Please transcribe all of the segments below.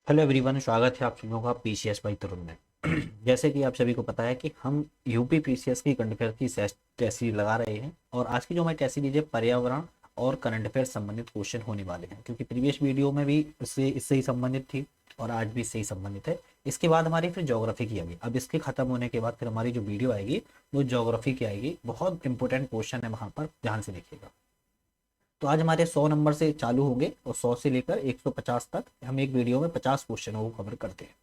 Hello everyone, स्वागत है आप सभी का पीसीएस बाई तरुण में। जैसे कि आप सभी को पता है कि हम यूपी पीसीएस की करंट अफेयर की टेस्ट सीरीज लगा रहे हैं और आज की जो हमारी टेस्ट सीरीज है पर्यावरण और करंट अफेयर संबंधित क्वेश्चन होने वाले हैं, क्योंकि प्रीवियस वीडियो में भी इससे ही संबंधित थी और आज भी इससे ही संबंधित है। इसके बाद हमारी फिर ज्योग्राफी की आएगी। अब इसके खत्म होने के बाद फिर हमारी जो वीडियो आएगी वो ज्योग्राफी की आएगी। बहुत इंपॉर्टेंट क्वेश्चन है, वहां पर ध्यान से देखिएगा। तो आज हमारे 100 नंबर से चालू होंगे और 100 से लेकर 150 तक हम एक वीडियो में 50 क्वेश्चनों को कवर करते हैं।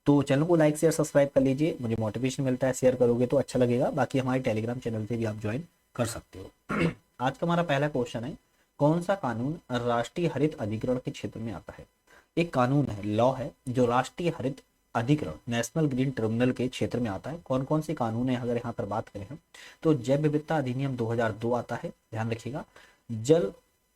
तो चैनल को लाइक शेयर सब्सक्राइब कर लीजिए, मुझे मोटिवेशन मिलता है, शेयर करोगे तो अच्छा लगेगा। बाकी हमारे टेलीग्राम चैनल से भी आप ज्वाइन कर सकते हो। आज का हमारा पहला क्वेश्चन है, कौन सा कानून राष्ट्रीय हरित अधिकरण के क्षेत्र में आता है। एक कानून है, लॉ है, जो राष्ट्रीय हरित अधिकरण नेशनल ग्रीन ट्रिब्यूनल के क्षेत्र में आता है। कौन कौन से कानून है अगर यहाँ पर बात करें हम, तो जैव विविधता अधिनियम 2002 आता है, ध्यान रखिएगा। जल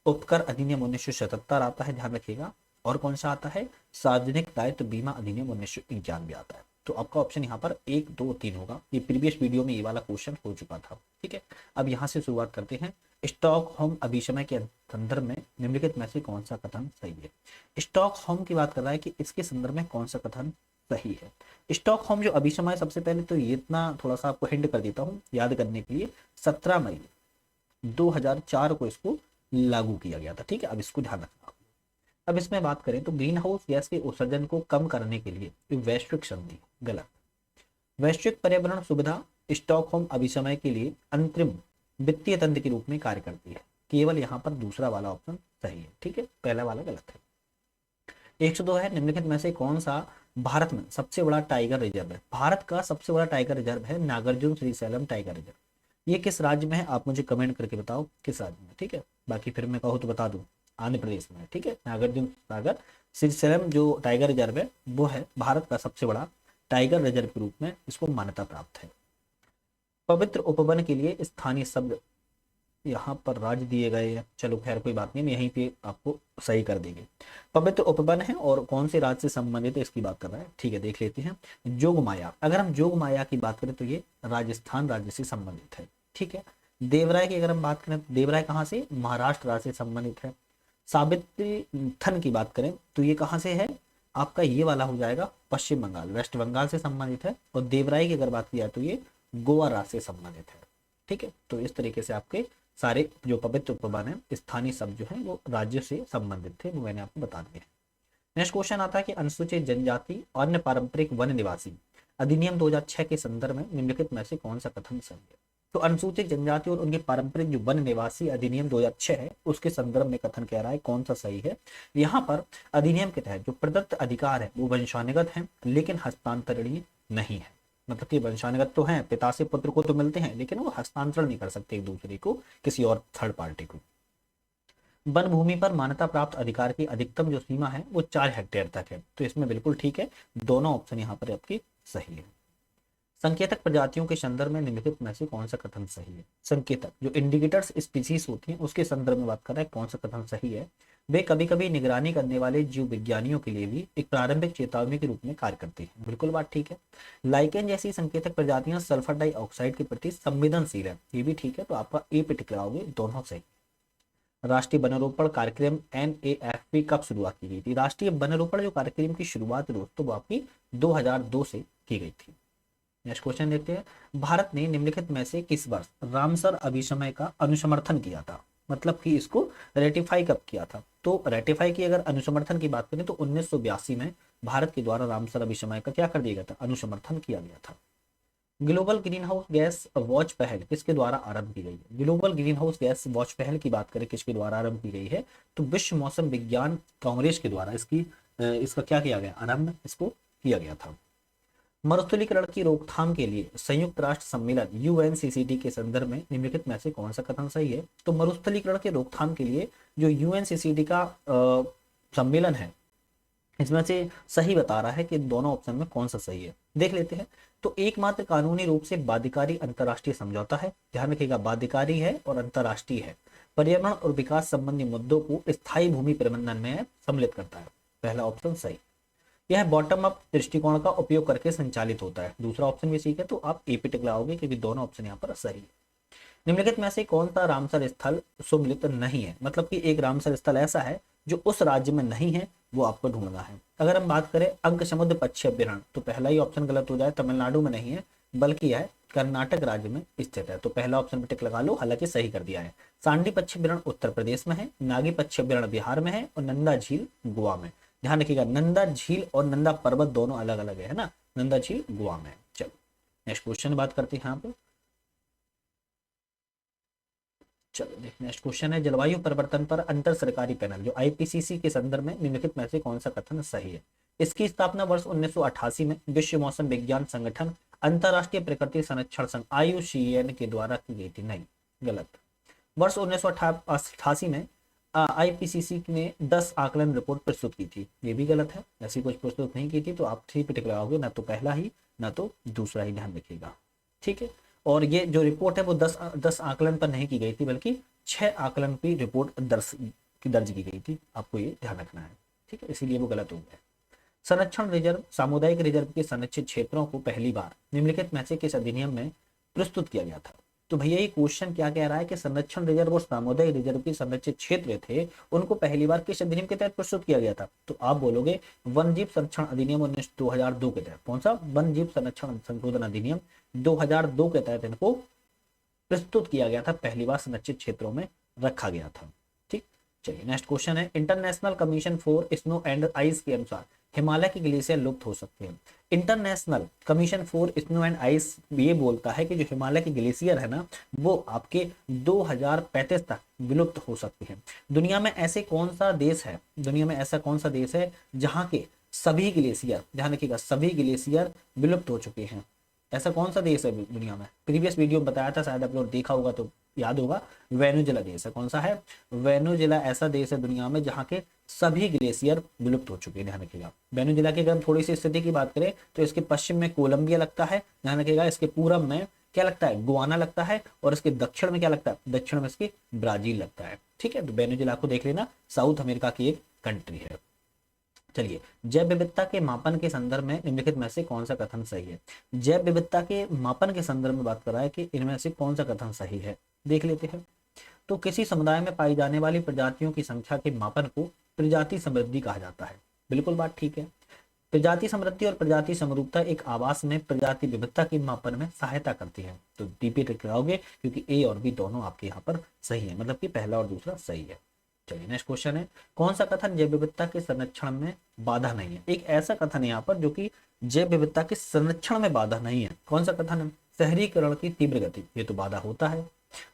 उपकर अधिनियम 1977 आता है, ध्यान रखिएगा। और कौन सा आता है, सार्वजनिक दायित्व बीमा अधिनियम 1991 आता है। तो आपका ऑप्शन यहाँ पर 1 2 3 होगा। ये प्रीवियस वीडियो में ये वाला क्वेश्चन हो चुका था, ठीक है। अब यहाँ से शुरुआत करते हैं। स्टॉकहोम अभिसमय के संदर्भ में निम्नलिखित में से कौन सा कथन सही है। स्टॉकहोम की बात कर रहा है कि इसके संदर्भ में कौन सा कथन सही है। स्टॉकहोम जो अभिसमय, सबसे पहले तो ये इतना थोड़ा सा आपको हिंट कर देता हूँ याद करने के लिए, 17 मई 2004 को इसको लागू किया गया था, ठीक है। अब इसको ध्यान रखना। अब इसमें बात करें तो ग्रीन हाउस गैस के उत्सर्जन को कम करने के लिए एक वैश्विक संधि, गलत। वैश्विक पर्यावरण सुविधा स्टॉकहोम अभिसमय के लिए अंतरिम वित्तीय तंत्र के रूप में कार्य करती है। केवल यहाँ पर दूसरा वाला ऑप्शन सही है, ठीक है, पहला वाला गलत है। 102 है, निम्नलिखित में से कौन सा भारत में सबसे बड़ा टाइगर रिजर्व है। भारत का सबसे बड़ा टाइगर रिजर्व है नागार्जुन श्रीशैलम टाइगर रिजर्व। ये किस राज्य में है, आप मुझे कमेंट करके बताओ किस राज्य में, ठीक है। बाकी फिर मैं कहूँ तो बता दूं, आंध्र प्रदेश में है, ठीक है। नागार्जुन सागर श्रीशैलम जो टाइगर रिजर्व है वो है भारत का सबसे बड़ा टाइगर रिजर्व के रूप में इसको मान्यता प्राप्त है। पवित्र उपवन के लिए स्थानीय शब्द, यहाँ पर राज्य दिए गए हैं, चलो खैर कोई बात नहीं, हम यहीं पे आपको सही कर देंगे। पवित्र उपवन है और कौन से राज्य से संबंधित है इसकी बात कर रहा है, ठीक है, देख लेते हैं। जोगमाया, अगर हम जोगमाया की बात करें तो ये राजस्थान राज्य से संबंधित है, ठीक है। देवराय की अगर हम बात करें, देवराय कहाँ से, महाराष्ट्र राज्य से संबंधित है। सावित्री थन की बात करें तो ये कहाँ से है, आपका ये वाला हो जाएगा पश्चिम बंगाल, वेस्ट बंगाल से संबंधित है। और देवराय की अगर बात की जाए तो ये गोवा राज्य से संबंधित है, ठीक है। तो इस तरीके से आपके सारे जो पवित्र उपवन है, स्थानीय शब्द जो है वो राज्य से संबंधित थे, वो मैंने आपको बता दिए हैं। नेक्स्ट क्वेश्चन आता है कि अनुसूचित जनजाति और अन्य पारंपरिक वन निवासी अधिनियम 2006 के संदर्भ में निम्नलिखित में से कौन सा कथन सही है। तो अनुसूचित जनजाति और उनके पारंपरिक जो वन निवासी अधिनियम 2006 है उसके संदर्भ में कथन कह रहा है कौन सा सही है। यहाँ पर अधिनियम के तहत जो प्रदत्त अधिकार है वो वंशानुगत है लेकिन हस्तांतरणीय नहीं है। मतलब कि वंशानुगत तो है, पिता से पुत्र को तो मिलते हैं, लेकिन वो हस्तांतरण नहीं कर सकते एक दूसरे को, किसी और थर्ड पार्टी को। वन भूमि पर मान्यता प्राप्त अधिकार की अधिकतम जो सीमा है वो 4 हेक्टेयर तक है। तो इसमें बिल्कुल ठीक है, दोनों ऑप्शन यहाँ पर आपकी सही है। संकेतक प्रजातियों के संदर्भ में निम्नलिखित में से कौन सा कथन सही है। संकेतक जो इंडिकेटर्स स्पीसीज होती हैं उसके संदर्भ में बात कर रहा है, कौन सा कथन सही है। वे कभी कभी निगरानी करने वाले जीव विज्ञानियों के लिए भी एक प्रारंभिक चेतावनी के रूप में कार्य करते हैं, बिल्कुल बात ठीक है। लाइकेन जैसी संकेतक प्रजातियां सल्फर डाइऑक्साइड के प्रति संवेदनशील है, ये भी ठीक है। तो आपका ए पे टिक लगाओगे, दोनों सही। राष्ट्रीय वनारोपण कार्यक्रम NAFP कब शुरुआत की गई थी। राष्ट्रीय वनारोपण जो कार्यक्रम की शुरुआत दोस्तों वो आपकी 2002 से की गई थी। नेक्स्ट क्वेश्चन देखते हैं, भारत ने निम्नलिखित में से किस वर्ष रामसर अभिसमय का अनुसमर्थन किया था। मतलब कि इसको रेटिफाई कब किया था। तो रेटिफाई की अगर अनुसमर्थन की बात करें तो 1982 में भारत के द्वारा रामसर अभिसमय का क्या कर दिया गया था, अनुसमर्थन किया गया था। Global green house gas watch पहल किसके द्वारा आरंभ की गई है। Global green house gas watch पहल की बात करें किसके द्वारा आरंभ की गई है, तो विश्व मौसम विज्ञान कांग्रेस के द्वारा इसका क्या किया गया, आरंभ इसको किया गया था। मरुस्थलीकरण की रोकथाम के लिए संयुक्त राष्ट्र सम्मेलन UNCCD के संदर्भ में निम्नलिखित में से कौन सा कथन सही है। तो मरुस्थलीकरण के रोकथाम के लिए जो UNCCD का सम्मेलन है इसमें से सही बता रहा है कि दोनों ऑप्शन में कौन सा सही है, देख लेते हैं। तो एकमात्र कानूनी रूप से बाध्यकारी अंतर्राष्ट्रीय समझौता है, ध्यान रखिएगा, बाध्यकारी है और अंतर्राष्ट्रीय है। पर्यावरण और विकास संबंधी मुद्दों को स्थायी भूमि प्रबंधन में सम्मिलित करता है, पहला ऑप्शन सही। यह बॉटम अप दृष्टिकोण का उपयोग करके संचालित होता है, दूसरा ऑप्शन भी ठीक है। तो आप ए पे टिक लगाओगे क्योंकि दोनों ऑप्शन यहाँ पर सही है। निम्नलिखित में से कौन सा रामसर स्थल सुमिलित नहीं है। मतलब कि एक रामसर स्थल ऐसा है जो उस राज्य में नहीं है वो आपको ढूंढना है। अगर हम बात करें अंग समुद्र पक्षी अभ्यारण्य, तो पहला ही ऑप्शन गलत हो जाए, तमिलनाडु में नहीं है बल्कि है कर्नाटक राज्य में स्थित है, तो पहला ऑप्शन पे टिक लगा लो, हालांकि सही कर दिया है। सांडी पक्षी अभ्यारण्य उत्तर प्रदेश में है, नागी पक्षी अभ्यारण्य बिहार में है और नंदा झील गोवा में। ध्यान रखिएगा, नंदा झील और नंदा पर्वत दोनों अलग अलग है ना, नंदा झील गोवा में। चलो नेक्स्ट क्वेश्चन बात करते हैं यहाँ पे। चलो देखिए नेक्स्ट क्वेश्चन है, जलवायु परिवर्तन पर अंतर सरकारी पैनल जो आईपीसीसी के संदर्भ में निम्नलिखित में से कौन सा कथन सही है। इसकी स्थापना वर्ष 1988 में विश्व मौसम विज्ञान संगठन अंतरराष्ट्रीय प्रकृति संरक्षण संघ IUCN के द्वारा की गई थी। नहीं, गलत। वर्ष 1988 में आईपीसीसी ने 10 आकलन रिपोर्ट प्रस्तुत की थी, ये भी गलत है, ऐसी कुछ प्रस्तुत नहीं की थी, तो आप 3 पे टिक लगाओगे, ना तो पहला ही ना तो दूसरा ही, ध्यान रखिएगा। ठीक है, और ये जो रिपोर्ट है वो 10 आकलन पर नहीं की गई थी, बल्कि 6 आकलन की रिपोर्ट दर्ज की गई थी, आपको ये ध्यान रखना है। ठीक है, इसीलिए वो गलत हो गया। संरक्षण रिजर्व सामुदायिक रिजर्व के संरक्षित क्षेत्रों को पहली बार निम्नलिखित में से किस अधिनियम में प्रस्तुत किया गया था। तो भैया ये क्वेश्चन क्या कह रहा है कि संरक्षण रिजर्व और सामुदायिक रिजर्व के संरक्षित क्षेत्र थे, उनको पहली बार किस अधिनियम के तहत प्रस्तुत किया गया था। तो आप बोलोगे वन जीव संरक्षण अधिनियम 2002 के तहत। कौन सा? वन जीव संरक्षण संशोधन अधिनियम 2002 के तहत इनको प्रस्तुत किया गया था, पहली बार संरक्षित क्षेत्रों में रखा गया था। ठीक, चलिए नेक्स्ट क्वेश्चन है, international commission for snow and ice के अनुसार हिमालय के ग्लेशियर लुप्त हो सकते हैं। International commission for snow and ice ये बोलता है कि जो हिमालय के ग्लेशियर है ना, वो आपके 2035 तक विलुप्त हो सकते हैं। दुनिया में ऐसे कौन सा देश है, दुनिया में ऐसा कौन सा देश है जहां के सभी ग्लेशियर, ध्यान रखिएगा, सभी ग्लेशियर विलुप्त हो चुके हैं। ऐसा कौन सा देश है दुनिया में? प्रीवियस वीडियो में बताया था, शायद आप लोग देखा होगा तो याद होगा, वेनेजुएला देश है। कौन सा है? वेनेजुएला ऐसा देश है दुनिया में जहाँ के सभी ग्लेशियर विलुप्त हो चुके हैं, ध्यान रखिएगा। वेनेजुएला की अगर हम थोड़ी सी स्थिति की बात करें तो इसके पश्चिम में कोलंबिया लगता है, ध्यान रखिएगा। इसके पूरब में क्या लगता है? गुआना लगता है, और इसके दक्षिण में क्या लगता है? दक्षिण में इसके ब्राजील लगता है। ठीक है, तो वेनेजुएला को देख लेना, साउथ अमेरिका की एक कंट्री है। चलिए, जैव विविधता के मापन के संदर्भ में निम्नलिखित में से कौन सा कथन सही है। जैव विविधता के मापन के संदर्भ में बात कर रहा है कि इनमें से कौन सा कथन सही है, देख लेते हैं। तो किसी समुदाय में पाई जाने वाली प्रजातियों की संख्या के मापन को प्रजाति समृद्धि कहा जाता है। बिल्कुल बात ठीक है। प्रजाति समृद्धि और प्रजाति समरूपता एक आवास में प्रजाति विविधता के मापन में सहायता करती है। तो डीपी टिक लगाओगे, क्योंकि ए और बी दोनों आपके यहाँ पर सही है, मतलब कि पहला और दूसरा सही है। चलिए नेक्स्ट क्वेश्चन है, कौन सा कथन जैव विविधता के संरक्षण में बाधा नहीं है। एक ऐसा कथन है यहाँ पर जो कि जैव विविधता के संरक्षण में बाधा नहीं है। कौन सा कथन है? शहरीकरण की तीव्र गति, ये तो बाधा होता है।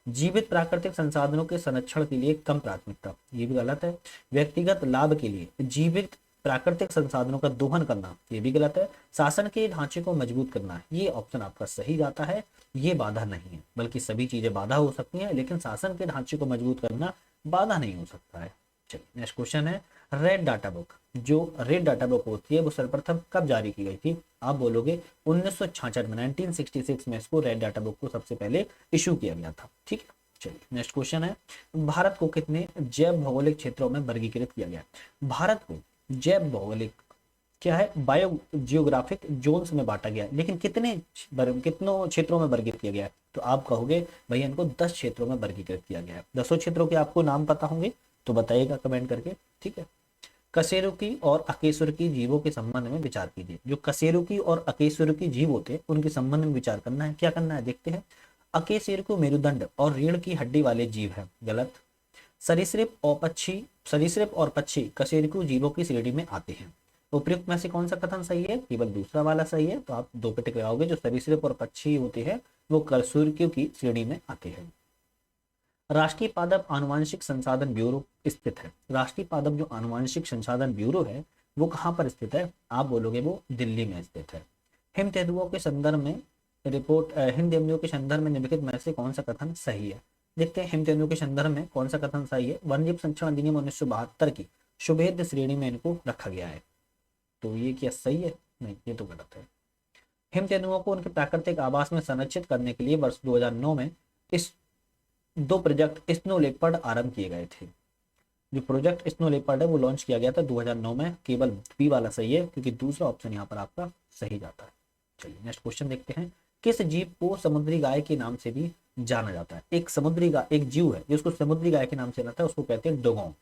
जीवित प्राकृतिक संसाधनों के संरक्षण के लिए कम प्राथमिकता, ये भी गलत है। व्यक्तिगत लाभ के लिए जीवित प्राकृतिक संसाधनों का दोहन करना, ये भी गलत है। शासन के ढांचे को मजबूत करना, ये ऑप्शन आपका सही जाता है। ये बाधा नहीं है, बल्कि सभी चीजें बाधा हो सकती हैं, लेकिन शासन के ढांचे को मजबूत करना बाधा नहीं हो सकता है। चलिए नेक्स्ट क्वेश्चन है, रेड डाटा बुक, जो रेड डाटा बुक होती है वो सर्वप्रथम कब जारी की गई थी। आप बोलोगे 1966 में, 1966 में इसको रेड डाटा बुक को सबसे पहले इशू किया गया था। ठीक है, चलिए नेक्स्ट क्वेश्चन है, भारत को कितने जैव भौगोलिक क्षेत्रों में वर्गीकृत किया गया। भारत को जैव भौगोलिक क्या है, बायो जियोग्राफिक जोन्स में बांटा गया, लेकिन कितनों क्षेत्रों में वर्गीकृत किया गया है। तो आप कहोगे भैया इनको 10 क्षेत्रों में वर्गीकृत किया गया है। 10 क्षेत्रों के आपको नाम पता होंगे तो बताइएगा कमेंट करके। ठीक है, कशेरुकी और अकेशुरुकी जीवों के संबंध में विचार कीजिए। जो कशेरुकी और अकेशुरुकी जीव होते हैं उनके संबंध में विचार करना है। क्या करना है देखते हैं। अकेशेरुकी मेरुदंड और रीढ़ की हड्डी वाले जीव है, गलत। सरीसृप और पक्षी कशेरुकी जीवों की श्रेणी में आते हैं। उपयुक्त में से कौन सा कथन सही है? केवल दूसरा वाला सही है, तो आप 2 पे टिक लगाओगे। जो सरीसृप और पक्षी होते हैं वो कशेरुकी की श्रेणी में आते हैं। राष्ट्रीय पादप आनुवंशिक संसाधन ब्यूरो स्थित है। राष्ट्रीय पादप जो आनुवंशिक संसाधन ब्यूरो है वो कहाँ पर स्थित है? आप बोलोगे वो दिल्ली में स्थित है। हिम तेंदुओं के संदर्भ में निम्नलिखित में से कौन सा कथन सही है? देखते हैं हिम तेंदुओं के संदर्भ में कौन सा कथन सही है। वन्यजीव संरक्षण अधिनियम 1972 की शुभेद श्रेणी में इनको रखा गया है। तो ये क्या सही है? नहीं, ये तो गलत है। हिम तेंदुओं को उनके प्राकृतिक आवास में संरक्षित करने के लिए वर्ष 2009 में इस 2 प्रोजेक्ट स्नो लेपर्ड आरंभ किए गए थे। जो प्रोजेक्ट स्नो लेपर्ड है वो लॉन्च किया गया था 2009 में। केवल बी वाला सही है, क्योंकि दूसरा ऑप्शन यहाँ पर आपका सही जाता है। चलिए नेक्स्ट क्वेश्चन देखते हैं। किस जीव को समुद्री गाय के नाम से भी जाना जाता है। एक समुद्री गाय, एक जीव है जिसको समुद्री गाय के नाम से जाना था, उसको कहते हैं डुगोंग।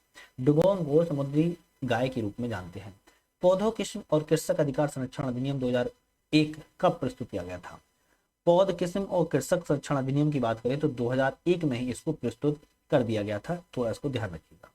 डुगोंग को समुद्री गाय के रूप में जानते हैं। पौधों किस्म और कृषक अधिकार संरक्षण अधिनियम 2001 कब प्रस्तुत किया गया था? पौध किस्म और कृषक संरक्षण अधिनियम की बात करें तो 2001 में ही इसको प्रस्तुत कर दिया गया था, थोड़ा इसको ध्यान रखिएगा।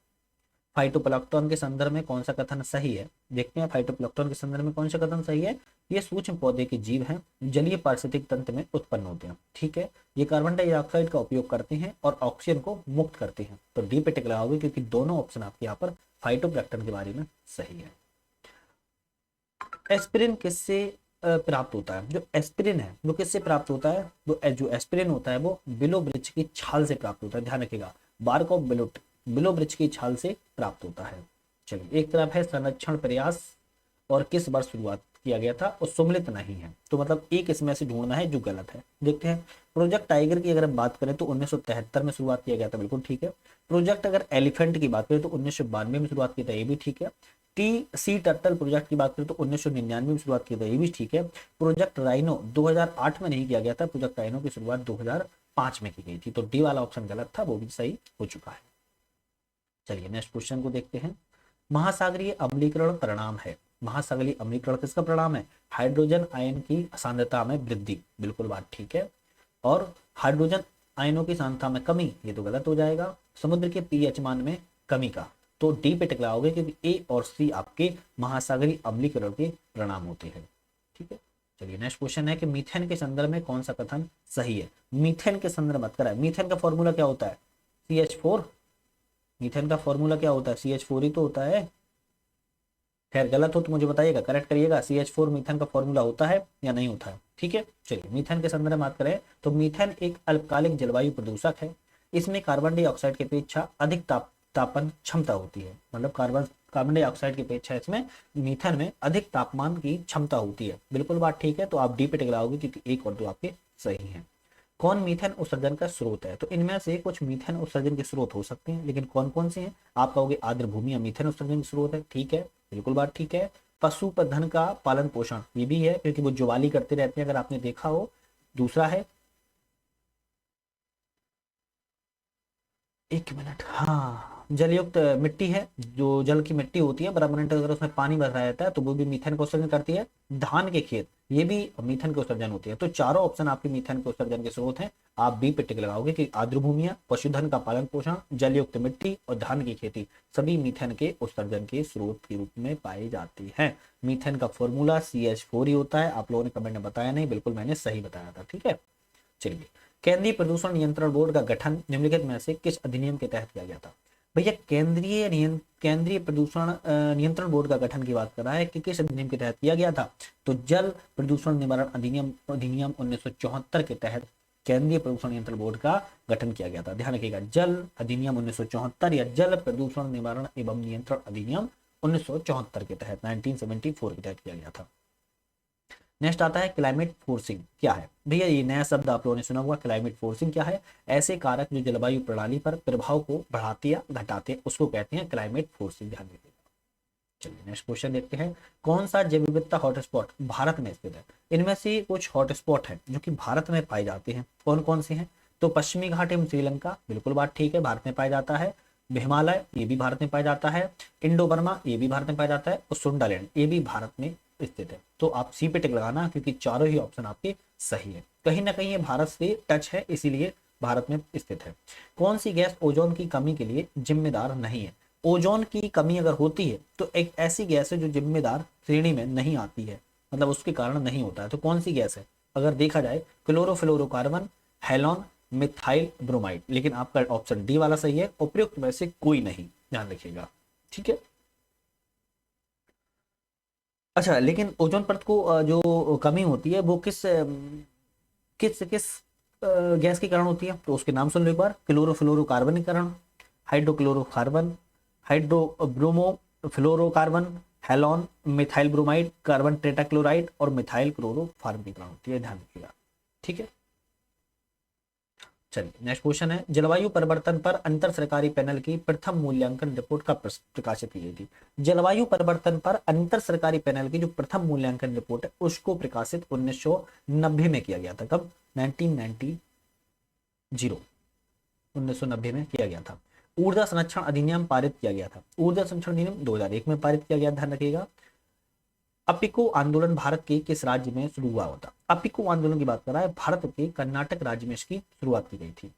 फाइटोप्लैंक्टन के संदर्भ में कौन सा कथन सही है? देखते हैं फाइटोप्लैंक्टन के संदर्भ में कौन सा कथन सही है। ये सूक्ष्म पौधे के जीव हैं, जलीय पारिस्थितिक तंत्र में उत्पन्न होते हैं। ठीक है, ये कार्बन डाइऑक्साइड का उपयोग करते हैं और ऑक्सीजन को मुक्त करते हैं। तो डी पे टिक लगाओगे क्योंकि दोनों ऑप्शन आपके यहाँ पर फाइटोप्लैंक्टन के बारे में सही है। एस्पिरिन किससे प्राप्त होता है? जो एस्पिरिन है वो किससे प्राप्त होता है? वो जो एस्पिरिन होता है वो बिलो वृक्ष की छाल से प्राप्त होता है। ध्यान रखिएगा, बार्क ऑफ बिलो वृक्ष की छाल से प्राप्त होता है। चलिए, एक तरफ है संरक्षण प्रयास और किस वर्ष शुरुआत किया गया था, और सुमिलित नहीं है, तो मतलब एक इसमें से ढूंढना है जो गलत है। देखते हैं, प्रोजेक्ट टाइगर की अगर हम बात करें तो 1973 में शुरुआत किया गया था, बिल्कुल ठीक है। प्रोजेक्ट अगर एलिफेंट की बात करें तो 1992 में शुरुआत किया था, ये भी ठीक है। टी सी टर्टल प्रोजेक्ट की बात करें तो 1999 में शुरुआत किया था, ये भी ठीक है। प्रोजेक्ट राइनो 2008 में नहीं किया गया था, प्रोजेक्ट राइनो की शुरुआत 2005 में की गई थी, तो डी वाला ऑप्शन गलत था, वो भी सही हो चुका है। चलिए नेक्स्ट क्वेश्चन को देखते हैं। महासागरीय अम्लीकरण परिणाम है। महासागरीय अम्लीकरण किसका परिणाम है? हाइड्रोजन आयन की सांद्रता में वृद्धि, बिल्कुल बात ठीक है। और हाइड्रोजन आयनों की सांद्रता में कमी, ये तो गलत हो जाएगा। समुद्र के पीएच मान में कमी का, तो डी पे टिक लगाओगे क्योंकि ए और सी आपके महासागरीय अम्लीकरण के परिणाम होते हैं। ठीक है, चलिए नेक्स्ट क्वेश्चन है कि मीथेन के संदर्भ में कौन सा कथन सही है? मीथेन के संदर्भ मत कराए। मीथेन का फॉर्मूला क्या होता है? CH4। मीथेन का फॉर्मूला क्या होता है? CH4 ही तो होता है। खैर गलत हो तो मुझे बताइएगा, करेक्ट करिएगा। CH4 मीथेन का फॉर्मूला होता है या नहीं होता है? ठीक है, चलिए मीथेन के संदर्भ में बात करें तो मीथेन एक अल्पकालिक जलवायु प्रदूषक है। इसमें कार्बन डाइऑक्साइड की अपेक्षा अधिक तापन क्षमता होती है, मतलब कार्बन डाइऑक्साइड की अपेक्षा इसमें मीथेन में अधिक तापमान की क्षमता होती है, बिल्कुल बात ठीक है। तो आप डी पे टिक लगाओगे क्योंकि एक और दो आपके सही हैं। कौन मीथेन उत्सर्जन का स्रोत है? तो इनमें से कुछ मीथेन उत्सर्जन के स्रोत हो सकते हैं, लेकिन कौन कौन से हैं? आप कहोगे आर्द्र भूमि मीथेन उत्सर्जन के स्रोत है, ठीक है, बिल्कुल बात ठीक है। पशुपधन का पालन पोषण, ये भी है क्योंकि वो जुवाली करते रहते हैं, अगर आपने देखा हो। दूसरा है, एक मिनट, हाँ, जलयुक्त मिट्टी है, जो जल की मिट्टी होती है परमानेंट, अगर उसमें पानी भरा रहता है तो वो भी मीथेन का उत्सर्जन करती है। धान के खेत, ये भी मीथेन के उत्सर्जन होती है। तो चारों ऑप्शन आपके मीथेन के उत्सर्जन के स्रोत हैं। आप बी पे टिक लगाओगे कि आर्द्र भूमियां, पशुधन का पालन पोषण, जलयुक्त मिट्टी और धान की खेती सभी मीथेन के उत्सर्जन के स्रोत के रूप में पाई जाती है। मीथेन का फॉर्मूला CH4 ही होता है। आप लोगों ने कमेंट में बताया नहीं, बिल्कुल मैंने सही बताया था, ठीक है। चलिए, केंद्रीय प्रदूषण नियंत्रण बोर्ड का गठन निम्नलिखित में से किस अधिनियम के तहत किया गया था? भैया केंद्रीय प्रदूषण नियंत्रण बोर्ड का गठन की बात कर रहा है कि किस अधिनियम के तहत किया गया था? तो जल प्रदूषण निवारण अधिनियम 1974 के तहत केंद्रीय प्रदूषण नियंत्रण बोर्ड का गठन किया गया था। ध्यान रखिएगा, जल अधिनियम 1974 या जल प्रदूषण निवारण एवं नियंत्रण अधिनियम 1974 के तहत 1974 के तहत किया गया था। नेक्स्ट आता है क्लाइमेट फोर्सिंग क्या है? भैया ये नया शब्द आप लोगों ने सुना होगा, क्लाइमेट फोर्सिंग क्या है? ऐसे कारक जो जलवायु प्रणाली पर प्रभाव को बढ़ाते या घटाते हैं, उसको कहते हैं क्लाइमेट फोर्सिंग, ध्यान रखिएगा। चलिए नेक्स्ट क्वेश्चन देखते हैं। कौन सा जैव विविधता हॉटस्पॉट भारत में स्थित है? इनमें से कुछ हॉटस्पॉट है जो कि भारत में पाए जाते हैं, कौन कौन से हैं? तो पश्चिमी घाट एवं श्रीलंका, बिल्कुल बात ठीक है, भारत में पाया जाता है। हिमालय, ये भी भारत में पाया जाता है। इंडो बर्मा, ये भी भारत में पाया जाता है। और सुंडालैंड, ये भी भारत में स्थित है। तो आप सी पे टिक लगाना क्योंकि चारों ही ऑप्शन आपके सही है। कहीं ना कहीं ये भारत से टच है, इसीलिए भारत में स्थित है। कौन सी गैस ओजोन की कमी के लिए जिम्मेदार नहीं है? ओजोन की कमी अगर होती है तो एक ऐसी गैस है जो जिम्मेदार श्रेणी में नहीं आती है, मतलब उसके कारण नहीं होता है। तो कौन सी गैस है? अगर देखा जाए क्लोरोफ्लोरोकार्बन, हेलोन, मिथाइल ब्रोमाइड, लेकिन आपका ऑप्शन डी वाला सही है। उपयुक्त में से कोई नहीं, ध्यान रखिएगा, ठीक है। अच्छा, लेकिन ओजोन परत को जो कमी होती है वो किस किस किस गैस के कारण होती है? तो उसके नाम सुन लो एक बार। क्लोरोफ्लोरोकार्बन के कारण, hydrochlorocarbon, hydrobromofluorocarbon, halon, methyl bromide, carbon tetrachloride और मिथाइल क्लोरोफॉर्म के कारण होती है, ध्यान रखिएगा, ठीक है। चलिए नेक्स्ट क्वेश्चन है, जलवायु परिवर्तन पर अंतर सरकारी पैनल की प्रथम मूल्यांकन रिपोर्ट कब प्रकाशित की गई थी? जलवायु परिवर्तन पर अंतर सरकारी पैनल की जो प्रथम मूल्यांकन रिपोर्ट है उसको प्रकाशित 1990 में किया गया था। कब? 1990 जीरो, 1990 में किया गया था। ऊर्जा संरक्षण अधिनियम पारित किया गया था, ऊर्जा संरक्षण अधिनियम 2001 में पारित किया गया, ध्यान रखिएगा। अपिको आंदोलन भारत के किस राज्य में शुरू हुआ होता? अपिको आंदोलन की बात कर रहा है, भारत के कर्नाटक राज्य में इसकी शुरुआत की गई थी।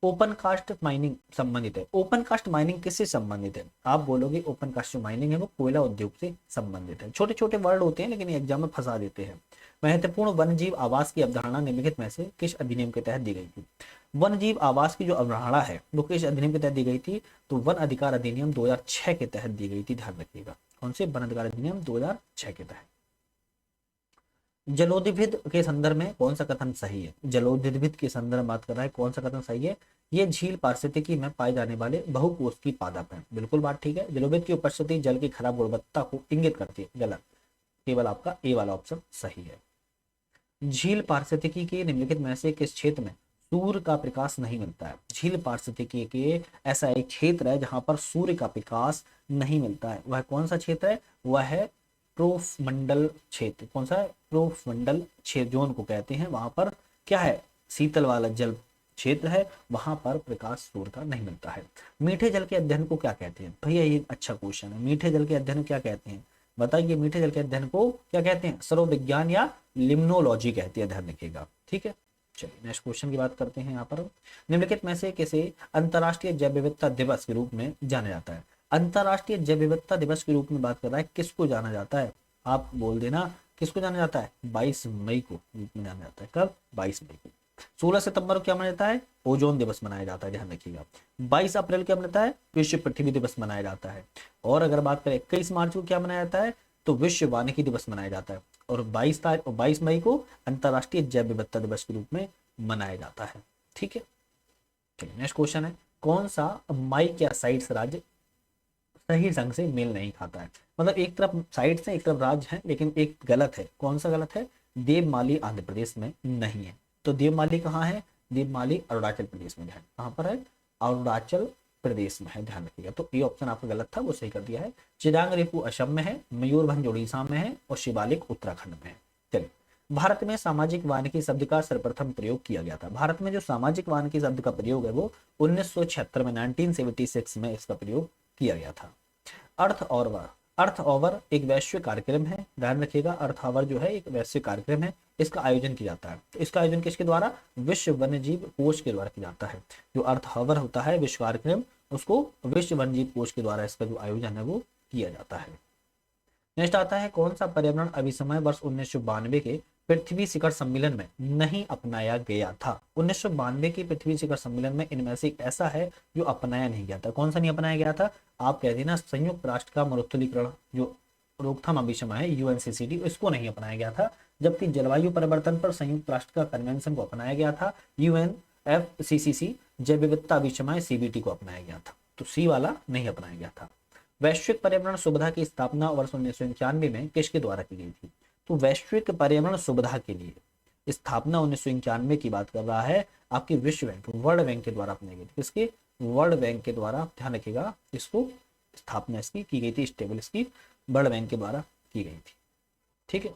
ओपन कास्ट माइनिंग संबंधित है, ओपन कास्ट माइनिंग किससे संबंधित है? आप बोलोगे ओपन कास्ट जो माइनिंग है वो कोयला उद्योग से संबंधित है। छोटे छोटे वर्ड होते हैं लेकिन एग्जाम में फंसा देते हैं। महत्वपूर्ण वन्यजीव आवास की अवधारणा निम्नलिखित में से किस अधिनियम के तहत दी गई थी? वन्यजीव आवास की जो अवधारणा है वो किस अधिनियम के तहत दी गई थी? तो वन अधिकार अधिनियम 2006 के तहत दी गई थी, ध्यान रखिएगा। कौन से? वन अधिकार अधिनियम 2006 के तहत। जलोदीभिद के संदर्भ में कौन सा कथन सही है? जलोदीभिद के संदर्भ में बात कर रहा है, कौन सा कथन सही है? ये झील पारिस्थितिकी में पाए जाने वाले बहुकोष्ठीय पादप है, बिल्कुल बात ठीक है। जलोदीभिद की उपस्थिति जल की खराब गुणवत्ता को इंगित करती है, गलत, केवल आपका ए वाला ऑप्शन सही है। झील पारिस्थितिकी के निम्नलिखित में से किस क्षेत्र में सूर्य का प्रकाश नहीं मिलता है? झील पारिस्थितिकी के ऐसा एक क्षेत्र है जहां पर सूर्य का प्रकाश नहीं मिलता है, वह कौन सा क्षेत्र है? वह है प्रोफ मंडल क्षेत्र। कौन सा है? प्रोफ मंडल क्षेत्र जोन को कहते हैं। वहां पर क्या है? शीतल वाला जल क्षेत्र है, वहां पर प्रकाश सूर्य का नहीं मिलता है। मीठे जल के अध्ययन को क्या कहते हैं? भैया ये अच्छा क्वेश्चन है, मीठे जल के अध्ययन को क्या कहते हैं? बताइए, मीठे जल के अध्ययन को क्या कहते हैं? सर्वविज्ञान या लिम्नोलॉजी कहती है, ध्यान रखिएगा, ठीक है। चलिए नेक्स्ट क्वेश्चन की बात करते हैं। यहाँ पर निम्नलिखित में से किसे अंतर्राष्ट्रीय जैव विविधता दिवस के रूप में जाना जाता है? अंतर्राष्ट्रीय जैव विविधता दिवस के रूप में बात कर रहा है, किसको जाना जाता है? आप बोल देना, किसको जाना जाता है? 22 मई को रूप में जाना जाता है। कब? 22 मई को। 16 सितंबर को क्या मनाया जाता है? ओजोन दिवस मनाया जाता है, ध्यान रखिएगा। 22 अप्रैल क्या मनाता है? विश्व पृथ्वी दिवस मनाया जाता है। और अगर बात करें 21 मार्च को क्या मनाया जाता है? तो विश्व वानिकी दिवस मनाया जाता है। और 22 मई को अंतर्राष्ट्रीय जैव विविधता दिवस के रूप में मनाया जाता है, ठीक है। चलिए नेक्स्ट क्वेश्चन है, कौन सा माइक या साइट्स राज्य सही ढंग से मेल नहीं खाता है? मतलब एक तरफ साइट्स है, एक तरफ राज्य है, लेकिन एक गलत है। कौन सा गलत है? देवमाली आंध्र प्रदेश में नहीं है। तो देवमाली कहाँ है? देवमाली अरुणाचल प्रदेश में है। कहाँ पर है? अरुणाचल प्रदेश में है, ध्यान रखिएगा। तो ये ऑप्शन आपका गलत था, वो सही कर दिया है। चिरांग रेपू असम में है, मयूरभंज उड़ीसा में है और शिवालिक उत्तराखंड में है। चलिए, भारत में सामाजिक वानिकी शब्द का सर्वप्रथम प्रयोग किया गया था। भारत में जो सामाजिक वानिकी शब्द का प्रयोग है वो 1976 में 1976 में इसका प्रयोग किया गया था। अर्थ ओवर एक वैश्विक कार्यक्रम है, ध्यान रखिएगा। अर्थ ओवर जो है एक वैश्विक कार्यक्रम है, इसका आयोजन किया जाता है। तो इसका आयोजन किसके द्वारा? विश्व वन्यजीव कोष के द्वारा किया जाता है। जो अर्थ ओवर होता है विश्व कार्यक्रम, उसको विश्व वन्यजीव कोष के द्वारा इसका जो आयोजन है वो किया जाता है। नेक्स्ट आता है, कौन सा पर्यावरण अभिसमय वर्ष 1992 के पृथ्वी शिखर सम्मेलन में नहीं अपनाया गया था? 1992 के पृथ्वी शिखर सम्मेलन में इनमें से एक ऐसा है जो अपनाया नहीं गया था। कौन सा नहीं अपनाया गया था? आप कहते हैं ना, संयुक्त राष्ट्र का मरुस्थलीकरण जो रोकथाम अभिसमय है यूएनसीसीडी, इसको नहीं अपनाया गया था। जबकि जलवायु परिवर्तन पर संयुक्त राष्ट्र का कन्वेंशन को अपनाया गया था। यूएनएफसीसीसी जैव विविधता अभिसमय सीबीटी को अपनाया गया था। तो सी वाला नहीं अपनाया गया था। वैश्विक पर्यावरण सुविधा की स्थापना वर्ष 1991 में किसके द्वारा की गई थी? तो वैश्विक पर्यावरण सुविधा के लिए स्थापना 1991 की बात कर रहा है आपकी विश्व बैंक, वर्ल्ड बैंक के द्वारा अपनाई गई थी। किसके? वर्ल्ड बैंक के द्वारा, ध्यान रखिएगा। इसको स्थापना इसकी की गई थी, स्टेबल इसकी वर्ल्ड बैंक के द्वारा की गई थी, ठीक है।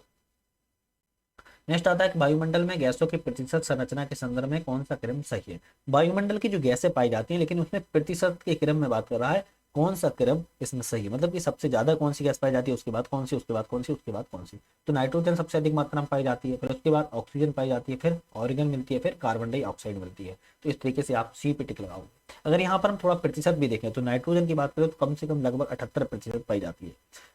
नेक्स्ट आता है, वायुमंडल में गैसों की प्रतिशत संरचना के संदर्भ में कौन सा क्रम सही है? वायुमंडल की जो गैसें पाई जाती हैं, लेकिन उसमें प्रतिशत के क्रम में बात कर रहा है, कौन सा क्रम इसमें सही है? मतलब कि सबसे ज्यादा कौन सी गैस पाई जाती है, उसके बाद कौन सी, उसके बाद कौन सी, उसके बाद कौन सी? तो नाइट्रोजन सबसे अधिक मात्रा में पाई जाती है, फिर उसके बाद ऑक्सीजन पाई जाती है, फिर ऑर्गन मिलती है, फिर कार्बन डाइऑक्साइड मिलती है। तो इस तरीके से आप सी पे टिक लगाओ। अगर यहाँ पर हम थोड़ा प्रतिशत भी देखें तो नाइट्रोजन की बात करें तो कम से कम लगभग 78% पाई जाती है।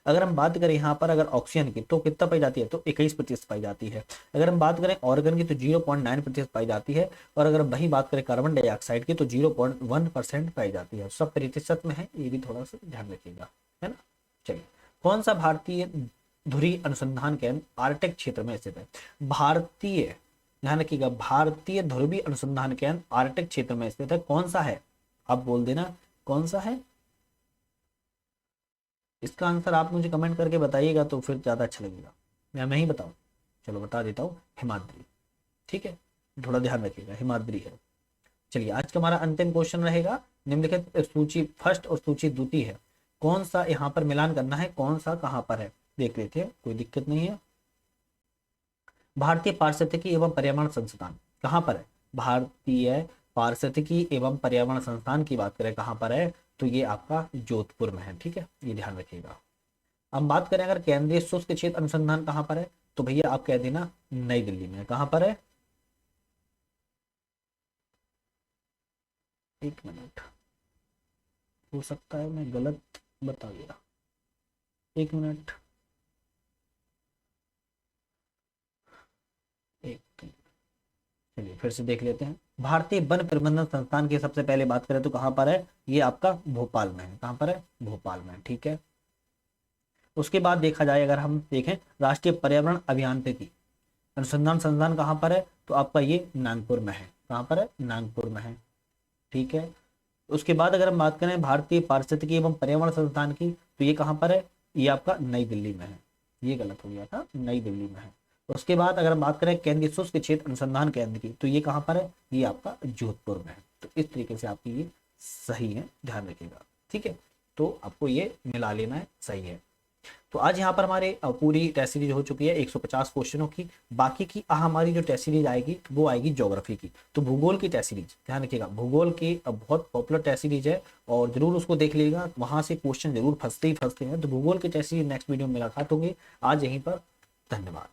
अगर हम बात करें यहाँ पर अगर ऑक्सीजन की तो कितना पाई जाती है? तो 21% पाई जाती है। अगर हम बात करें ऑर्गन की तो 0.9% पाई जाती है। और अगर वही बात करें कार्बन डाइऑक्साइड की तो 0.1% पाई जाती है। सब प्रतिशत में है, ये भी थोड़ा सा ध्यान रखिएगा, है ना। चलिए, कौन सा भारतीय धुरी अनुसंधान केंद्र आर्कटिक क्षेत्र में स्थित है? भारतीय, ध्यान रखिएगा, भारतीय ध्रुवीय अनुसंधान केंद्र आर्कटिक क्षेत्र में स्थित है। कौन सा है? आप बोल देना कौन सा है। इसका आंसर आप मुझे कमेंट करके बताइएगा तो फिर ज्यादा अच्छा लगेगा, मैं ही बताऊं। चलो बता देता हूँ, हिमाद्री, ठीक है, थोड़ा ध्यान रखिएगा, हिमाद्री है। चलिए, आज का हमारा अंतिम क्वेश्चन रहेगा, निम्नलिखित सूची फर्स्ट और सूची द्वितीय है, कौन सा यहाँ पर मिलान करना है, कौन सा कहाँ पर है, देख लेते हैं, कोई दिक्कत नहीं है। भारतीय पारिस्थितिकी एवं पर्यावरण संस्थान कहाँ पर है? भारतीय पारिस्थितिकी एवं पर्यावरण संस्थान की बात करें कहाँ पर है, तो ये आपका जोधपुर में है। ठीक है, ये ध्यान रखिएगा। अब बात करें अगर केंद्रीय शुष्क क्षेत्र अनुसंधान कहाँ पर है, तो भैया आप कह देना नई दिल्ली में। कहाँ पर है, एक मिनट, हो सकता है मैं गलत बता दिया, एक मिनट, एक, चलिए फिर से देख लेते हैं। भारतीय वन प्रबंधन संस्थान की सबसे पहले बात करें तो कहाँ पर है, ये आपका भोपाल में है। कहाँ पर है, भोपाल में। ठीक है, उसके बाद देखा जाए अगर हम देखें राष्ट्रीय पर्यावरण अभियांत्रिकी अनुसंधान संस्थान कहाँ पर है, तो आपका ये नागपुर में है। कहाँ पर है, नागपुर में है। ठीक है, उसके बाद अगर हम बात करें भारतीय पारिस्थितिकी एवं पर्यावरण संस्थान की, तो ये कहाँ पर है, ये आपका नई दिल्ली में है। ये गलत हो गया था, नई दिल्ली में है। उसके बाद अगर हम बात करें केंद्रीय शुष्क क्षेत्र अनुसंधान केंद्र की, तो ये कहाँ पर है, ये आपका जोधपुर में है। तो इस तरीके से आपकी ये सही है, ध्यान रखिएगा। ठीक है, तो आपको ये मिला लेना है, सही है। तो आज यहाँ पर हमारे पूरी टेस्ट सीरीज हो चुकी है 150 क्वेश्चनों की। बाकी की हमारी जो टेस्ट सीरीज आएगी वो आएगी ज्योग्राफी की। तो भूगोल की टेस्ट सीरीज ध्यान रखिएगा, भूगोल की बहुत पॉपुलर टेस्ट सीरीज है और जरूर उसको देख लीजिएगा, वहां से क्वेश्चन जरूर फंसते ही फंसते हैं। तो भूगोल की टेस्ट सीरीज नेक्स्ट वीडियो में मुलाकात होगी। आज यहीं पर, धन्यवाद।